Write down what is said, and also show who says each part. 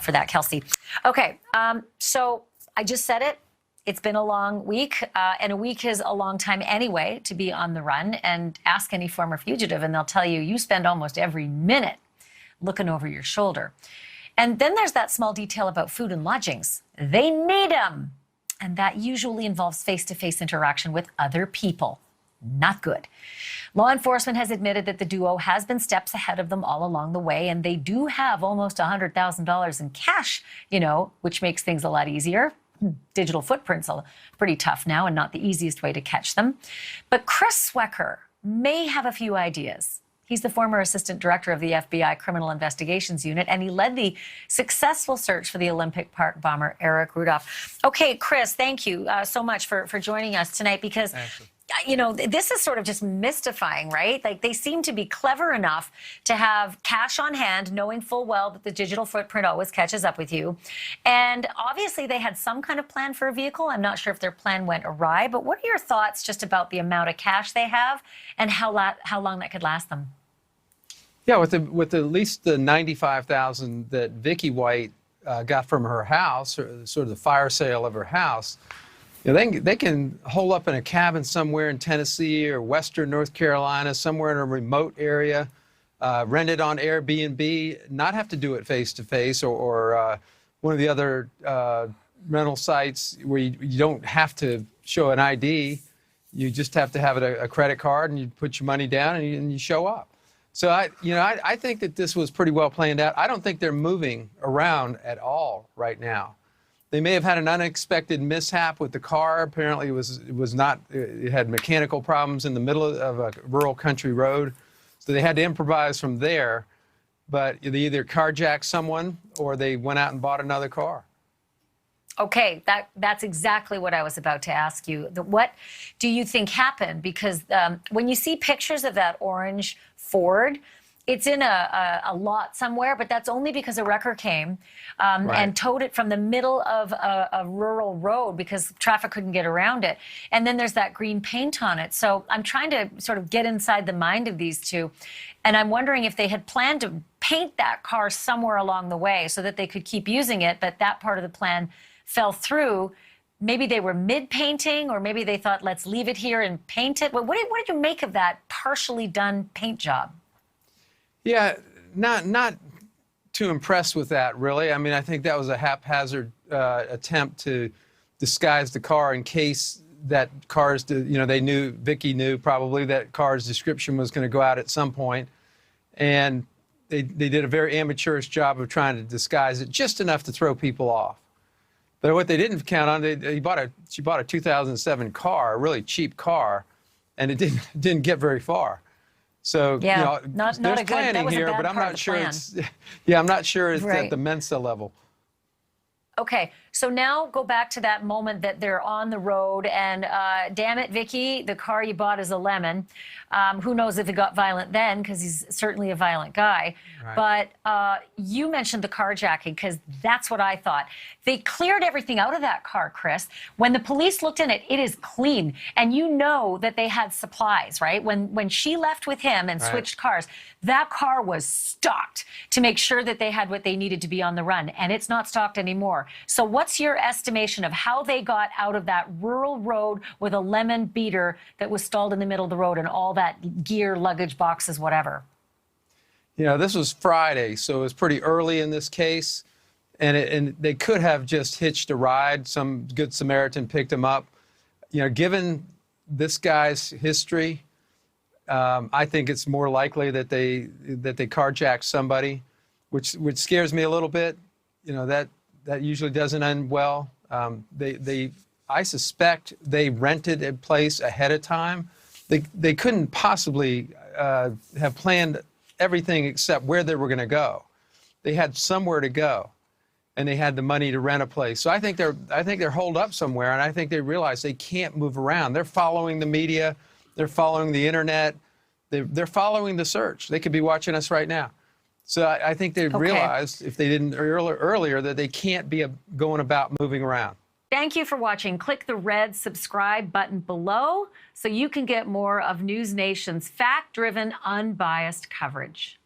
Speaker 1: For that, Kelsey. Okay, so I just said it. It's been a long week, and a week is a long time anyway to be on the run. And ask any former fugitive, and they'll tell you you spend almost every minute looking over your shoulder. And then there's that small detail about food and lodgings. They need them. And that usually involves face-to-face interaction with other people. Not good. Law enforcement has admitted that the duo has been steps ahead of them all along the way, and they do have almost $100,000 in cash, which makes things a lot easier. Digital footprints are pretty tough now and not the easiest way to catch them. But Chris Swecker may have a few ideas. He's the former assistant director of the FBI Criminal Investigations Unit, and he led the successful search for the Olympic Park bomber Eric Rudolph. Okay, Chris, thank you so much for joining us tonight, because this is sort of just mystifying, right? Like, they seem to be clever enough to have cash on hand, knowing full well that the digital footprint always catches up with you. And obviously they had some kind of plan for a vehicle. I'm not sure if their plan went awry, but what are your thoughts just about the amount of cash they have and how long that could last them?
Speaker 2: Yeah, with at least the $95,000 that Vicky White got from her house, or sort of the fire sale of her house, they can hole up in a cabin somewhere in Tennessee or Western North Carolina, somewhere in a remote area, rent it on Airbnb, not have to do it face-to-face or one of the other rental sites where you don't have to show an ID. You just have to have a credit card, and you put your money down and you show up. So I think that this was pretty well planned out. I don't think they're moving around at all right now. They may have had an unexpected mishap with the car. Apparently, it had mechanical problems in the middle of a rural country road. So they had to improvise from there. But they either carjacked someone or they went out and bought another car.
Speaker 1: Okay, that's exactly what I was about to ask you. What do you think happened? Because when you see pictures of that orange Ford, it's in a lot somewhere, but that's only because a wrecker came and towed it from the middle of a rural road because traffic couldn't get around it. And then there's that green paint on it. So I'm trying to sort of get inside the mind of these two. And I'm wondering if they had planned to paint that car somewhere along the way so that they could keep using it, but that part of the plan fell through. Maybe they were mid-painting, or maybe they thought, let's leave it here and paint it. What did you make of that partially done paint job?
Speaker 2: Yeah, not too impressed with that, really. I mean, I think that was a haphazard attempt to disguise the car in case that Vicky knew probably that car's description was going to go out at some point. And they did a very amateurish job of trying to disguise it just enough to throw people off. But what they didn't count on, she bought a 2007 car, a really cheap car, and it didn't get very far. So there's planning here, but I'm not sure it's at the Mensa level.
Speaker 1: Okay, so now go back to that moment that they're on the road, and damn it, Vicky, the car you bought is a lemon. Who knows if it got violent then, because he's certainly a violent guy. Right. But you mentioned the carjacking, because that's what I thought. They cleared everything out of that car, Chris. When the police looked in it, it is clean. And you know that they had supplies, right? When she left with him and switched cars, that car was stocked to make sure that they had what they needed to be on the run. And it's not stocked anymore. So what's your estimation of how they got out of that rural road with a lemon beater that was stalled in the middle of the road and all that gear, luggage, boxes, whatever?
Speaker 2: This was Friday, so it was pretty early in this case. And they could have just hitched a ride. Some good Samaritan picked him up. Given this guy's history, I think it's more likely that they carjacked somebody, which scares me a little bit. That usually doesn't end well. I suspect they rented a place ahead of time. They couldn't possibly have planned everything except where they were going to go. They had somewhere to go, and they had the money to rent a place. So I think they're holed up somewhere, and I think they realize they can't move around. They're following the media, they're following the internet, they're following the search. They could be watching us right now. So I think they realized, if they didn't earlier, that they can't be going about moving around.
Speaker 1: Thank you for watching. Click the red subscribe button below so you can get more of NewsNation's fact-driven, unbiased coverage.